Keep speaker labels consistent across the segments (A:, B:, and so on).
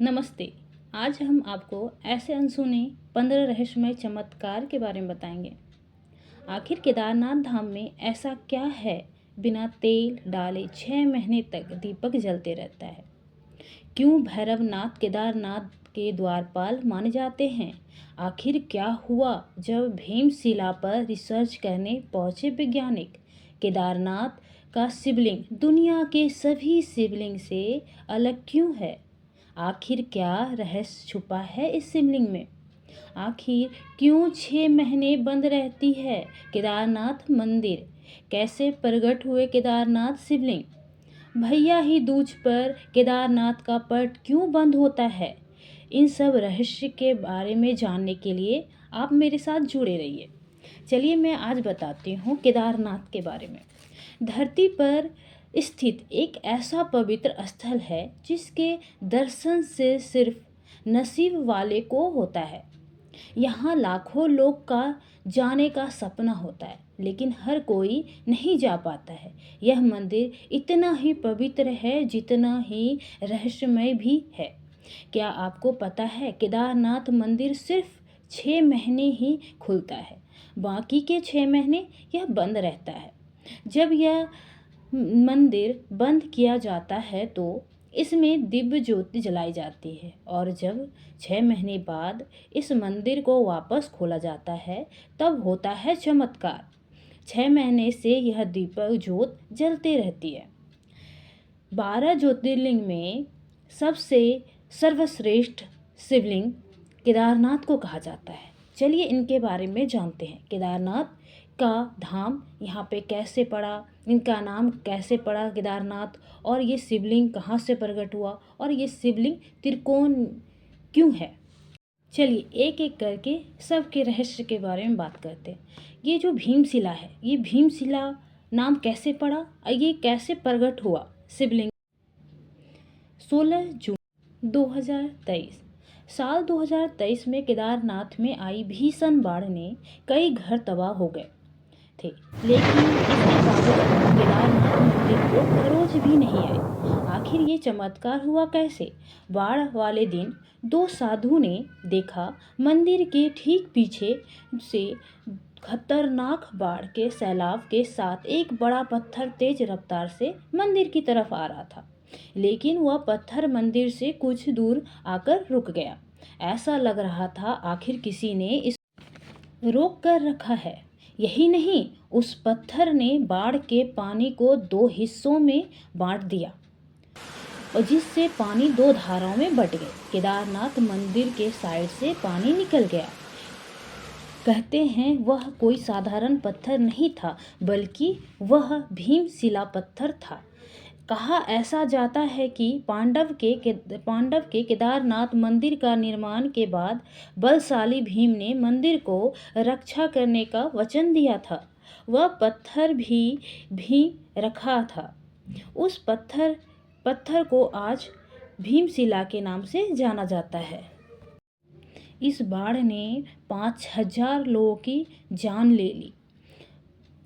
A: नमस्ते। आज हम आपको ऐसे अनसुने 15 रहस्यमय चमत्कार के बारे में बताएंगे। आखिर केदारनाथ धाम में ऐसा क्या है, बिना तेल डाले 6 महीने तक दीपक जलते रहता है? क्यों भैरवनाथ केदारनाथ के द्वारपाल माने जाते हैं? आखिर क्या हुआ जब भीमशिला पर रिसर्च करने पहुंचे वैज्ञानिक? केदारनाथ का शिवलिंग दुनिया के सभी शिवलिंग से अलग क्यों है? आखिर क्या रहस्य छुपा है इस शिवलिंग में? आखिर क्यों 6 महीने बंद रहती है केदारनाथ मंदिर? कैसे प्रकट हुए केदारनाथ शिवलिंग? भैया ही दूज पर केदारनाथ का पट क्यों बंद होता है? इन सब रहस्य के बारे में जानने के लिए आप मेरे साथ जुड़े रहिए। चलिए मैं आज बताती हूँ केदारनाथ के बारे में। धरती पर स्थित एक ऐसा पवित्र स्थल है जिसके दर्शन से सिर्फ नसीब वाले को होता है। यहाँ लाखों लोग का जाने का सपना होता है, लेकिन हर कोई नहीं जा पाता है। यह मंदिर इतना ही पवित्र है जितना ही रहस्यमय भी है। क्या आपको पता है केदारनाथ मंदिर सिर्फ 6 महीने ही खुलता है, बाकी के 6 महीने यह बंद रहता है। जब यह मंदिर बंद किया जाता है तो इसमें दिव्य ज्योति जलाई जाती है, और जब 6 महीने बाद इस मंदिर को वापस खोला जाता है तब होता है चमत्कार। 6 महीने से यह दीपक ज्योत जलती रहती है। 12 ज्योतिर्लिंग में सबसे सर्वश्रेष्ठ शिवलिंग केदारनाथ को कहा जाता है। चलिए इनके बारे में जानते हैं। केदारनाथ का धाम यहाँ पे कैसे पड़ा, इनका नाम कैसे पड़ा केदारनाथ, और ये शिवलिंग कहाँ से प्रकट हुआ, और ये शिवलिंग त्रिकोण क्यों है। चलिए एक एक करके सबके रहस्य के बारे में बात करते हैं। ये जो भीमशिला है, ये भीमशिला नाम कैसे पड़ा और ये कैसे प्रकट हुआ शिवलिंग? 16 जून 2023 साल 2023 में केदारनाथ में आई भीषण बाढ़ ने कई घर तबाह हो गए थे, लेकिन इसके बावजूद केदारनाथ मंदिर को खरोच भी नहीं आए। आखिर ये चमत्कार हुआ कैसे? बाढ़ वाले दिन दो साधु ने देखा मंदिर के ठीक पीछे से खतरनाक बाढ़ के सैलाब के साथ एक बड़ा पत्थर तेज रफ्तार से मंदिर की तरफ आ रहा था, लेकिन वह पत्थर मंदिर से कुछ दूर आकर रुक गया। ऐसा लग रहा था आखिर किसी ने इस रोक कर रखा है। यही नहीं, उस पत्थर ने बाढ़ के पानी को 2 हिस्सों में बांट दिया, और जिससे पानी 2 धाराओं में बट गए। केदारनाथ मंदिर के साइड से पानी निकल गया। कहते हैं वह कोई साधारण पत्थर नहीं था, बल्कि वह भीमशिला पत्थर था। कहा ऐसा जाता है कि पांडव के केदारनाथ मंदिर का निर्माण के बाद बलशाली भीम ने मंदिर को रक्षा करने का वचन दिया था। वह पत्थर भी रखा था। उस पत्थर को आज भीमशिला के नाम से जाना जाता है। इस बाढ़ ने 5000 लोगों की जान ले ली।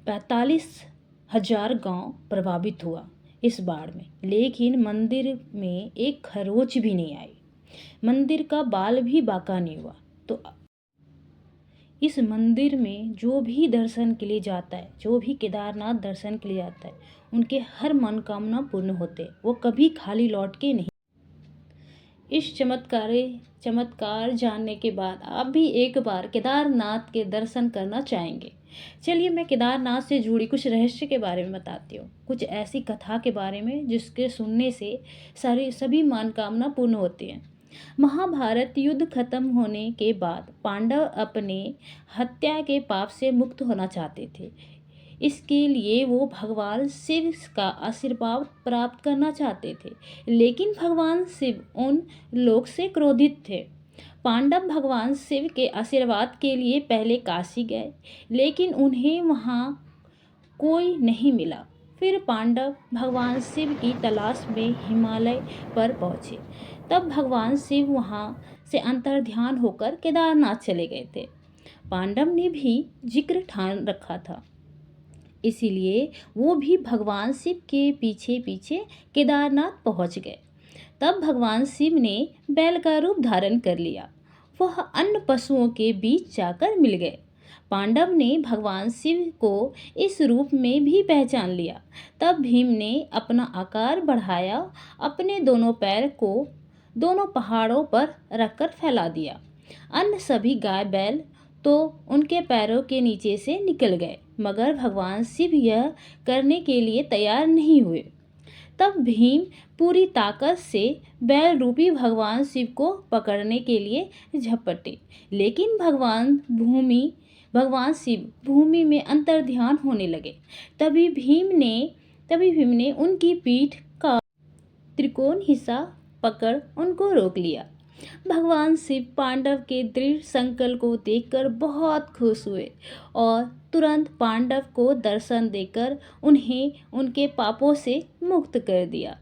A: 45,000 गांव प्रभावित हुआ इस बाढ़ में, लेकिन मंदिर में एक खरोच भी नहीं आई। मंदिर का बाल भी बाका नहीं हुआ। तो इस मंदिर में जो भी दर्शन के लिए जाता है, जो भी केदारनाथ दर्शन के लिए जाता है, उनके हर मनोकामना पूर्ण होते हैं। वो कभी खाली लौट के नहीं। इस चमत्कार जानने के बाद आप भी एक बार केदारनाथ के दर्शन करना चाहेंगे। चलिए मैं केदारनाथ से जुड़ी कुछ रहस्य के बारे में बताती हूँ, कुछ ऐसी कथा के बारे में जिसके सुनने से सभी मनोकामना पूर्ण होती हैं। महाभारत युद्ध खत्म होने के बाद पांडव अपने हत्या के पाप से मुक्त होना चाहते थे। इसके लिए वो भगवान शिव का आशीर्वाद प्राप्त करना चाहते थे, लेकिन भगवान शिव उन लोग से क्रोधित थे। पांडव भगवान शिव के आशीर्वाद के लिए पहले काशी गए, लेकिन उन्हें वहाँ कोई नहीं मिला। फिर पांडव भगवान शिव की तलाश में हिमालय पर पहुँचे। तब भगवान शिव वहाँ से अंतर्ध्यान होकर केदारनाथ चले गए थे। पांडव ने भी जिक्र ठान रखा था, इसीलिए वो भी भगवान शिव के पीछे पीछे केदारनाथ पहुँच गए। तब भगवान शिव ने बैल का रूप धारण कर लिया। वह अन्य पशुओं के बीच जाकर मिल गए। पांडव ने भगवान शिव को इस रूप में भी पहचान लिया। तब भीम ने अपना आकार बढ़ाया, अपने दोनों पैर को दोनों पहाड़ों पर रखकर फैला दिया। अन्य सभी गाय बैल तो उनके पैरों के नीचे से निकल गए, मगर भगवान शिव यह करने के लिए तैयार नहीं हुए। तब भीम पूरी ताकत से बैल रूपी भगवान शिव को पकड़ने के लिए झपटे, लेकिन भगवान शिव भूमि में अंतर्ध्यान होने लगे। तभी भीम ने उनकी पीठ का त्रिकोण हिस्सा पकड़ उनको रोक लिया। भगवान शिव पांडव के दृढ़ संकल्प को देखकर बहुत खुश हुए और तुरंत पांडव को दर्शन देकर उन्हें उनके पापों से मुक्त कर दिया।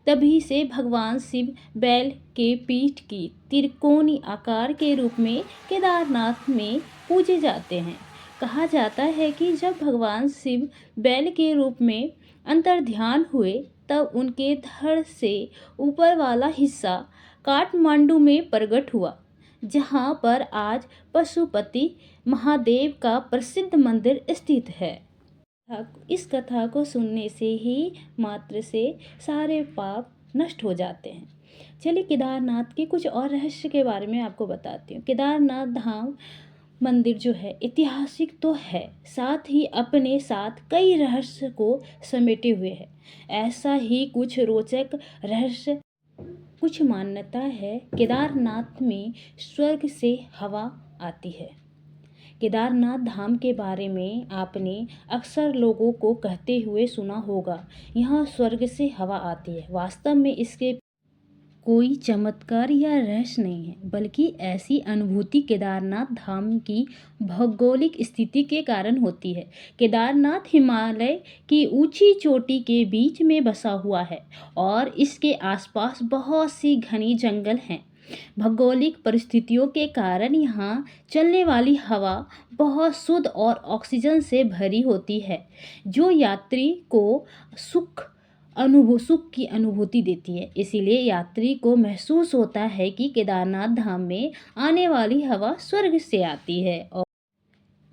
A: तभी से भगवान शिव बैल के पीठ की त्रिकोणीय आकार के रूप में केदारनाथ में पूजे जाते हैं। कहा जाता है कि जब भगवान शिव बैल के रूप में अंतर्ध्यान हुए, तब उनके धड़ से ऊपर वाला हिस्सा काठमांडू में प्रकट हुआ, जहां पर आज पशुपति महादेव का प्रसिद्ध मंदिर स्थित है। इस कथा को सुनने से ही मात्र से सारे पाप नष्ट हो जाते हैं। चलिए केदारनाथ के कुछ और रहस्य के बारे में आपको बताती हूँ। केदारनाथ धाम मंदिर जो है ऐतिहासिक तो है, साथ ही अपने साथ कई रहस्य को समेटे हुए है। ऐसा ही कुछ रोचक रहस्य, कुछ मान्यता है केदारनाथ में स्वर्ग से हवा आती है। केदारनाथ धाम के बारे में आपने अक्सर लोगों को कहते हुए सुना होगा, यहाँ स्वर्ग से हवा आती है। वास्तव में इसके कोई चमत्कार या रहस्य नहीं है, बल्कि ऐसी अनुभूति केदारनाथ धाम की भौगोलिक स्थिति के कारण होती है। केदारनाथ हिमालय की ऊंची चोटी के बीच में बसा हुआ है और इसके आसपास बहुत सी घनी जंगल हैं। भौगोलिक परिस्थितियों के कारण यहाँ चलने वाली हवा बहुत शुद्ध और ऑक्सीजन से भरी होती है, जो यात्री को सुख की अनुभूति देती है। इसीलिए यात्री को महसूस होता है कि केदारनाथ धाम में आने वाली हवा स्वर्ग से आती है। और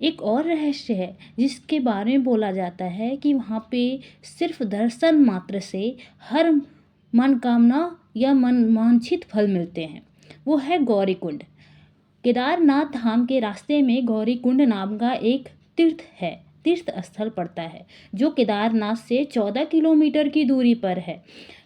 A: एक और रहस्य है जिसके बारे में बोला जाता है कि वहाँ पे सिर्फ दर्शन मात्र से हर मनोकामना या वांछित फल मिलते हैं। वो है गौरीकुंड। केदारनाथ धाम के रास्ते में गौरीकुंड नाम का एक तीर्थ स्थल पड़ता है, जो केदारनाथ से 14 किलोमीटर की दूरी पर है।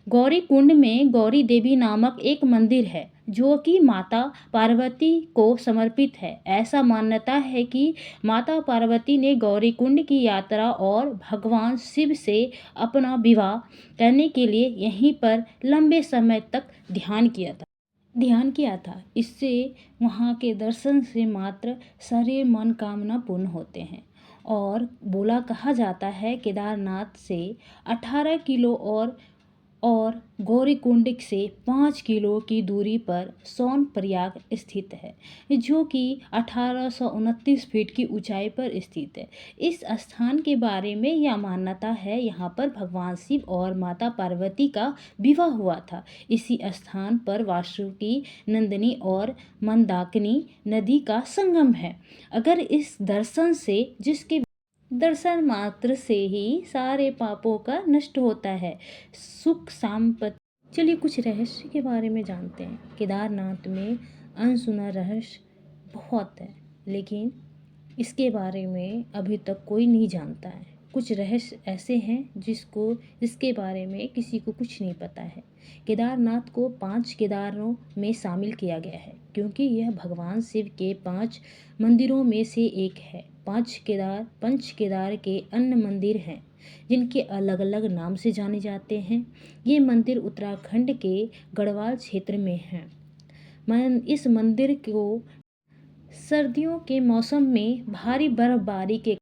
A: गौरीकुंड में गौरी देवी नामक एक मंदिर है, जो कि माता पार्वती को समर्पित है। ऐसा मान्यता है कि माता पार्वती ने गौरीकुंड की यात्रा और भगवान शिव से अपना विवाह करने के लिए यहीं पर लंबे समय तक ध्यान किया था। इससे वहाँ के दर्शन से मात्र सारे मनोकामना पूर्ण होते हैं। और कहा जाता है केदारनाथ से 18 किलो और गौरीकुंड से 5 किलो की दूरी पर सोनप्रयाग स्थित है, जो कि 1829 फीट की ऊंचाई पर स्थित है। इस स्थान के बारे में यह मान्यता है, यहाँ पर भगवान शिव और माता पार्वती का विवाह हुआ था। इसी स्थान पर वासुकी, नंदिनी और मंदाकिनी नदी का संगम है। अगर इस जिसके दर्शन मात्र से ही सारे पापों का नष्ट होता है, सुख संपत्ति। चलिए कुछ रहस्य के बारे में जानते हैं। केदारनाथ में अनसुना रहस्य बहुत है, लेकिन इसके बारे में अभी तक कोई नहीं जानता है। कुछ रहस्य ऐसे हैं जिसके बारे में किसी को कुछ नहीं पता है। केदारनाथ को 5 केदारों में शामिल किया गया है, क्योंकि यह भगवान शिव के 5 मंदिरों में से एक है। 5 पंच केदार के अन्य मंदिर हैं, जिनके अलग अलग नाम से जाने जाते हैं। ये मंदिर उत्तराखंड के गढ़वाल क्षेत्र में हैं। इस मंदिर को सर्दियों के मौसम में भारी बर्फबारी के